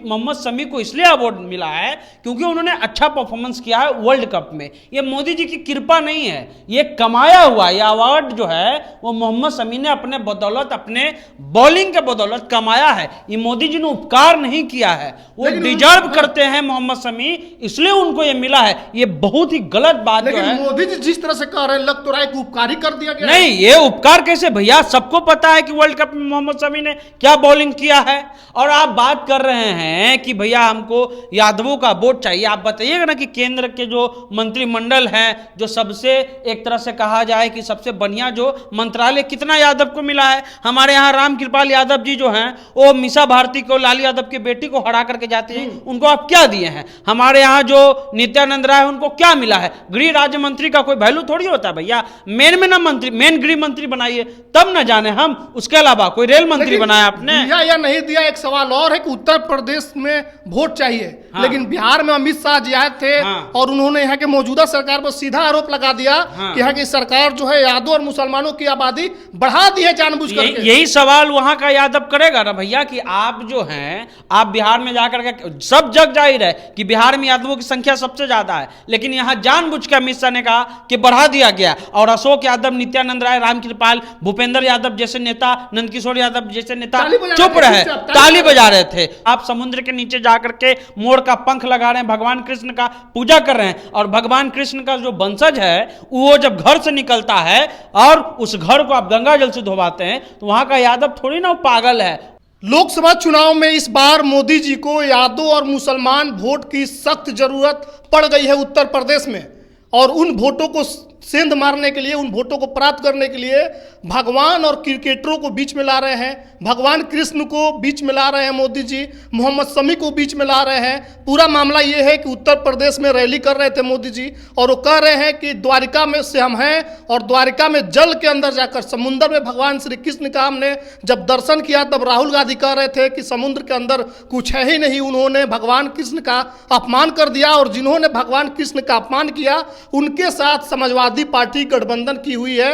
मोहम्मद शमी को इसलिए अवार्ड मिला है क्योंकि उन्होंने अच्छा परफॉर्मेंस किया है वर्ल्ड कप में। ये मोदी जी की कृपा नहीं है, ये कमाया हुआ ये अवार्ड जो है वो मोहम्मद शमी ने अपने बदौलत, अपने बॉलिंग के बदौलत कमाया है। ये मोदी जी ने उपकार नहीं किया है, वो डिजर्व करते हैं मोहम्मद शमी, इसलिए उनको ये मिला है। ये बहुत ही गलत बात जो है। मोदी जी जिस तरह से कह रहे हैं लग तो रहा है कि उपकारी कर दिया गया। नहीं, ये उपकार कैसे भैया, सबको पता है कि वर्ल्ड कप में मोहम्मद शमी ने क्या बॉलिंग किया है। और आप बात कर रहे हैं कि भैया हमको यादवों का वोट चाहिए। आप बताइएगा ना कि केंद्र के जो मंत्रिमंडल है, जो सबसे एक तरह से कहा जाए कि सबसे बढ़िया जो मंत्रालय, कितना यादव को मिला है। हमारे यहाँ रामकृपाल यादव जी जो हैं वो मीसा भारती को, लालू यादव की बेटी को हरा करके जाते हैं, उनको आप क्या दिए हैं। हमारे यहाँ जो नित्यानंद राय उनको क्या मिला है। गृह राज्य मंत्री का कोई वैल्यू थोड़ी होता है भैया। मेन में ना मंत्री, मेन गृह मंत्री बनाइए तब ना जाने हम, उसके अलावा कोई रेल मंत्री बनाया आपने। दिया या नहीं दिया एक सवाल और है कि उत्तर प्रदेश में वोट चाहिए, हाँ। लेकिन बिहार में अमित शाह जी आए थे, हाँ। और उन्होंने यहाँ के मौजूदा सरकार पर सीधा आरोप लगा दिया, हाँ। कि यहाँ की सरकार जो है यादव और मुसलमानों की आबादी बढ़ा दी है जानबूझ करके। यही सवाल वहां का यादव करेगा ना भैया कि आप जो हैं, आप बिहार में जाकर के, सब जग जाहिर है कि बिहार में यादवों की संख्या सबसे ज्यादा है, लेकिन यहां जानबूझ के अमित शाह ने कहा कि बढ़ा दिया गया। और अशोक यादव, नित्यानंद राय, रामकृपाल, भूपेंद्र यादव जैसे नेता, नंदकिशोर यादव जैसे नेता चुप रहे, ताली बजा रहे थे। आप समुद्र के नीचे जाकर के मोर का पंख लगा रहे हैं, भगवान कृष्ण का पूजा कर रहे हैं, और भगवान कृष्ण का जो वंशज है वो जब घर से निकलता है और उस घर को आप गंगा जल से धोवाते हैं, तो वहां का यादव थोड़ी ना पागल है। लोकसभा चुनाव में इस बार मोदी जी को यादव और मुसलमान वोट की सख्त जरूरत पड़ गई है उत्तर प्रदेश में, और उन वोटों को सेंध मारने के लिए, उन वोटों को प्राप्त करने के लिए भगवान और क्रिकेटरों को बीच में ला रहे हैं। भगवान कृष्ण को बीच में ला रहे हैं मोदी जी, मोहम्मद शमी को बीच में ला रहे हैं। पूरा मामला ये है कि उत्तर प्रदेश में रैली कर रहे थे मोदी जी, और वो कह रहे हैं कि द्वारिका में से हम हैं, और द्वारिका में जल के अंदर जाकर समुद्र में भगवान श्री कृष्ण का हमने जब दर्शन किया, तब राहुल गांधी कह रहे थे कि समुद्र के अंदर कुछ है ही नहीं। उन्होंने भगवान कृष्ण का अपमान कर दिया, और जिन्होंने भगवान कृष्ण का अपमान किया उनके साथ समाजवादी पार्टी गठबंधन की हुई है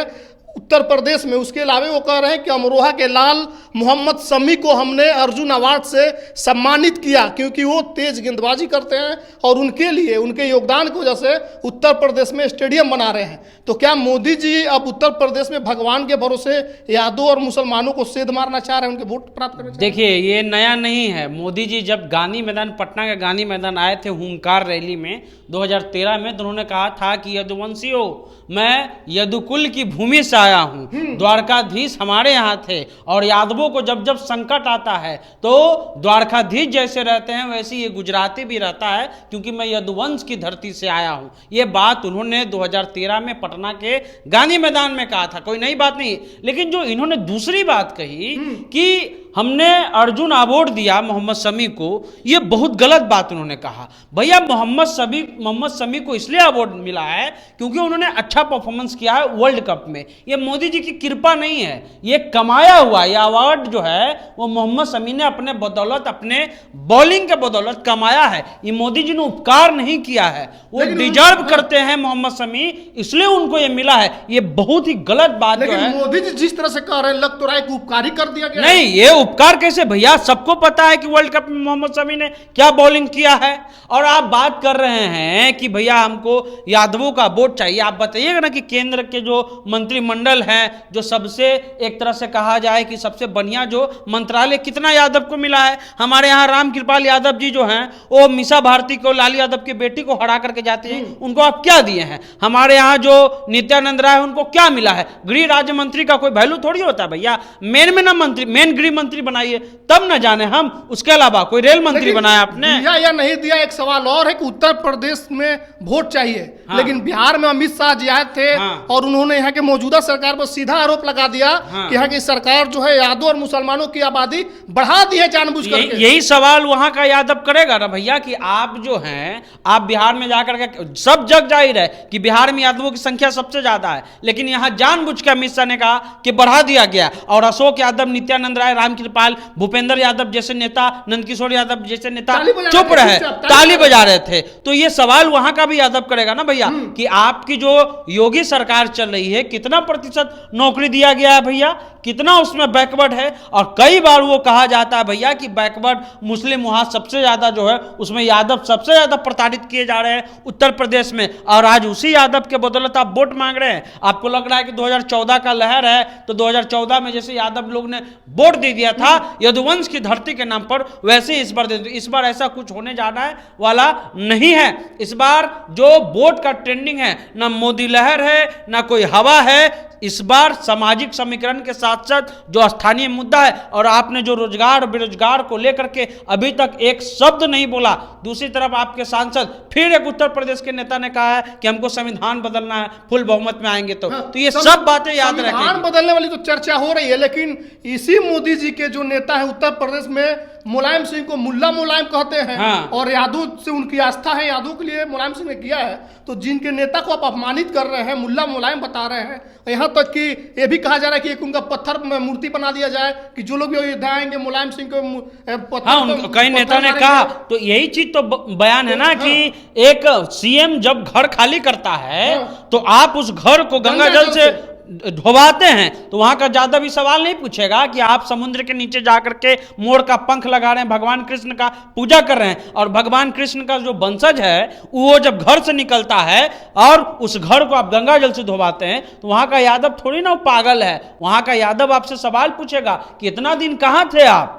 उत्तर प्रदेश में। उसके अलावा वो कह रहे हैं कि अमरोहा के लाल मोहम्मद शमी को हमने अर्जुन अवार्ड से सम्मानित किया, क्योंकि वो तेज गेंदबाजी करते हैं, और उनके लिए, उनके योगदान की वजह से उत्तर प्रदेश में स्टेडियम बना रहे हैं। तो क्या मोदी जी अब उत्तर प्रदेश में भगवान के भरोसे यादव और मुसलमानों को सेध मारना चाह रहे हैं, उनके वोट प्राप्त करना? देखिए, ये नया नहीं है। मोदी जी जब गांधी मैदान, पटना के गांधी मैदान आए थे हुंकार रैली में 2013 में, तो उन्होंने कहा था कि यदुवंशियों, मैं यदुकुल की भूमि से आया हूं, द्वारकाधीश हमारे यहाँ थे, और यादवों को जब जब संकट आता है तो द्वारकाधीश जैसे रहते हैं वैसे ये गुजराती भी रहता है, क्योंकि मैं यदुवंश की धरती से आया हूं। ये बात उन्होंने 2013 में पटना के गांधी मैदान में कहा था, कोई नई बात नहीं। लेकिन जो इन्होंने दूसरी बात कही कि हमने अर्जुन अवार्ड दिया मोहम्मद शमी को, ये बहुत गलत बात उन्होंने कहा। भैया मोहम्मद शमी को इसलिए अवार्ड मिला है क्योंकि उन्होंने अच्छा परफॉर्मेंस किया है वर्ल्ड कप में। ये मोदी जी की कृपा नहीं है, ये कमाया हुआ ये अवार्ड जो है वो मोहम्मद शमी ने अपने बदौलत, अपने बॉलिंग के बदौलत कमाया है। ये मोदी जी ने उपकार नहीं किया है, वो डिजर्व करते हैं मोहम्मद शमी, इसलिए उनको ये मिला है। ये बहुत ही गलत बात जो है। मोदी जी जिस तरह से कह रहे हैं लग तो रहा है कि उपकारी कर दिया गया। नहीं, ये उपकार कैसे भैया, सबको पता है कि वर्ल्ड कप में मोहम्मद शमी ने क्या बॉलिंग किया है। और आप बात कर रहे हैं कि भैया हमको यादवों का वोट चाहिए। आप बताइएगा ना कि केंद्र के जो मंत्रिमंडल है, जो सबसे एक तरह से कहा जाए कि सबसे बढ़िया जो मंत्रालय, कितना यादव को मिला है। हमारे यहाँ रामकृपाल यादव जी जो हैं वो मीसा भारती को, लालू यादव की बेटी को हरा करके जाते हैं, उनको आप क्या दिए हैं। हमारे यहाँ जो नित्यानंद राय उनको क्या मिला है। गृह राज्य मंत्री का कोई वैल्यू थोड़ी होता है भैया। मेन में ना मंत्री, मेन गृह मंत्री बनाइए तब ना जाने हम, उसके अलावा कोई रेल मंत्री बनाया आपने। दिया या नहीं दिया एक सवाल और है कि उत्तर प्रदेश में वोट चाहिए, हाँ। लेकिन बिहार में अमित शाह जी आए थे, हाँ। और उन्होंने यहाँ के मौजूदा सरकार पर सीधा आरोप लगा दिया, हाँ। कि यहाँ की सरकार जो है यादव और मुसलमानों की आबादी बढ़ा दी है जानबूझ करके। यही सवाल वहां का यादव करेगा ना भैया कि आप जो हैं, आप बिहार में जाकर के, सब जग जाहिर है कि बिहार में यादवों की संख्या सबसे ज्यादा है, लेकिन यहां जानबूझ के अमित शाह ने कहा कि बढ़ा दिया गया। और अशोक यादव, नित्यानंद राय, राम रामकृपाल, भूपेंद्र यादव जैसे नेता, नंदकिशोर यादव जैसे नेता ताली बजा चुप रहे थे, रहे, चुपचाप ताली बजा रहे थे। तो ये सवाल वहां का भी यादव करेगा ना भैया कि आपकी जो योगी सरकार चल रही है कितना प्रतिशत नौकरी दिया गया है भैया, कितना उसमें बैकवर्ड है। और कई बार वो कहा जाता है भैया कि बैकवर्ड मुस्लिम वहां सबसे ज्यादा जो है उसमें यादव सबसे ज्यादा प्रताड़ित किए जा रहे हैं उत्तर प्रदेश में, और आज उसी यादव के बदौलत आप वोट मांग रहे हैं। आपको लग रहा है कि 2014 का लहर है, तो 2014 में जैसे यादव लोग ने वोट दे दिया था यदुवंश की धरती के नाम पर, वैसे इस बार दे दो। इस बार ऐसा कुछ होने जाना है वाला नहीं है। इस बार जो वोट का ट्रेंडिंग है, ना मोदी लहर है ना कोई हवा है, इस बार सामाजिक समीकरण के साथ साथ जो स्थानीय मुद्दा है, और आपने जो रोजगार बेरोजगार को लेकर के अभी तक एक शब्द नहीं बोला। दूसरी तरफ आपके सांसद फिर एक उत्तर प्रदेश के नेता ने कहा है कि हमको संविधान बदलना है, फुल बहुमत में आएंगे तो ये सब बातें याद रखें। संविधान बदलने वाली तो चर्चा हो रही है, लेकिन इसी मोदी जी के जो नेता है उत्तर प्रदेश में, मुलायम सिंह को मुल्ला मुलायम कहते हैं। हाँ। और यादव से उनकी आस्था है, यादव के लिए मुलायम सिंह ने किया है, तो जिनके नेता को आप अपमानित कर रहे हैं, मुल्ला मुलायम बता रहे हैं, यहाँ तक कि ये भी कहा जा रहा है कि एक उनका पत्थर में मूर्ति बना दिया जाए कि जो लोग भी अयोध्या आएंगे मुलायम सिंह को पत्थर। हाँ, कई नेता ने कहा, तो यही चीज तो बयान है ना कि एक सीएम जब घर खाली करता है तो आप उस घर को गंगा जल से धोवाते हैं, तो वहां का ज्यादा भी सवाल नहीं पूछेगा कि आप समुद्र के नीचे जाकर के मोर का पंख लगा रहे हैं, भगवान कृष्ण का पूजा कर रहे हैं। और भगवान कृष्ण का जो वंशज है वो जब घर से निकलता है और उस घर को आप गंगा जल से धोवाते हैं, तो वहां का यादव थोड़ी ना पागल है। वहां का यादव आपसे सवाल पूछेगा कि इतना दिन कहां थे आप।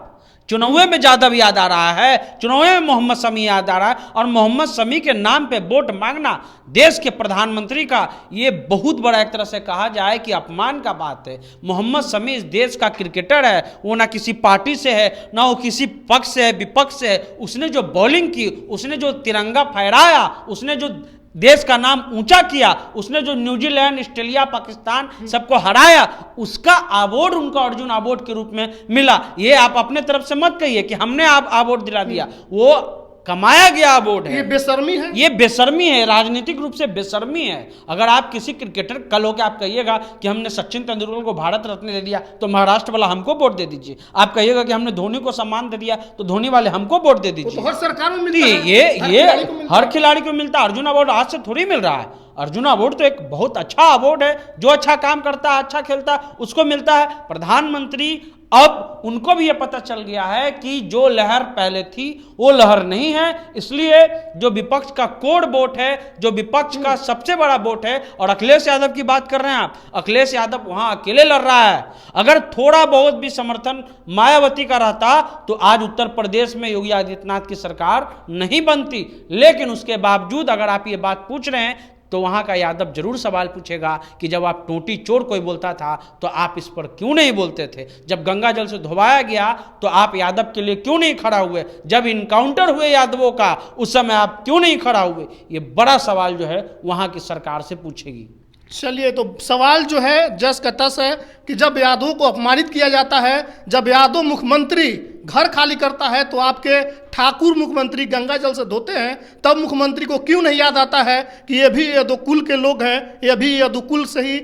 चुनाव में यादव याद आ रहा है, चुनाव में मोहम्मद शमी याद आ रहा है, और मोहम्मद शमी के नाम पे वोट मांगना देश के प्रधानमंत्री का ये बहुत बड़ा एक तरह से कहा जाए कि अपमान का बात है। मोहम्मद शमी इस देश का क्रिकेटर है, वो ना किसी पार्टी से है ना वो किसी पक्ष से है विपक्ष से है। उसने जो बॉलिंग की, उसने जो तिरंगा फहराया, उसने जो देश का नाम ऊंचा किया, उसने जो न्यूजीलैंड, ऑस्ट्रेलिया, पाकिस्तान सबको हराया, उसका अवार्ड उनको अर्जुन अवार्ड के रूप में मिला। ये आप अपने तरफ से मत कहिए कि हमने आप अवार्ड दिला दिया, वो कमाया गया अवार्ड है। ये बेशर्मी है, ये बेशर्मी है, राजनीतिक रूप से बेशर्मी है। अगर आप किसी क्रिकेटर कल होकर आप कहिएगा कि हमने सचिन तेंदुलकर को भारत रत्न दे दिया तो महाराष्ट्र वाला हमको वोट दे दीजिए। आप कहिएगा कि हमने धोनी को सम्मान दे दिया तो धोनी वाले हमको वोट दे दीजिए। तो हर सरकार में मिलता है, ये हर खिलाड़ी को मिलता है। अर्जुन अवार्ड आज से थोड़ी मिल रहा है। अर्जुन अवार्ड तो एक बहुत अच्छा अवार्ड है, जो अच्छा काम करता है, अच्छा खेलता है, उसको मिलता है। प्रधानमंत्री अब उनको भी ये पता चल गया है कि जो लहर पहले थी वो लहर नहीं है, इसलिए जो विपक्ष का कोर वोट है, जो विपक्ष का सबसे बड़ा वोट है, और अखिलेश यादव की बात कर रहे हैं आप, अखिलेश यादव वहां अकेले लड़ रहा है। अगर थोड़ा बहुत भी समर्थन मायावती का रहता तो आज उत्तर प्रदेश में योगी आदित्यनाथ की सरकार नहीं बनती। लेकिन उसके बावजूद अगर आप ये बात पूछ रहे हैं तो वहां का यादव जरूर सवाल पूछेगा कि जब आप टोटी चोर कोई बोलता था तो आप इस पर क्यों नहीं बोलते थे? जब गंगा जल से धोवाया गया तो आप यादव के लिए क्यों नहीं खड़ा हुए? जब इनकाउंटर हुए यादवों का उस समय आप क्यों नहीं खड़ा हुए? ये बड़ा सवाल जो है वहां की सरकार से पूछेगी। चलिए, तो सवाल जो है जस का तस है कि जब यादवों को अपमानित किया जाता है, जब यादव मुख्यमंत्री घर खाली करता है, तो आपके ठाकुर मुख्यमंत्री गंगा जल से धोते हैं, तब मुख्यमंत्री को क्यों नहीं याद आता है कि ये भी यदुकुल के लोग हैं, ये भी यदुकुल से ही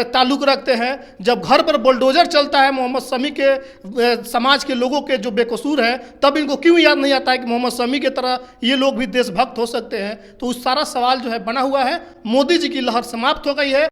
ताल्लुक रखते हैं। जब घर पर बुलडोजर चलता है मोहम्मद शमी के समाज के लोगों के जो बेकसूर हैं, तब इनको क्यों याद नहीं आता है कि मोहम्मद शमी की तरह ये लोग भी देशभक्त हो सकते हैं? तो उस सारा सवाल जो है बना हुआ है। मोदी जी की लहर समाप्त हो गई है।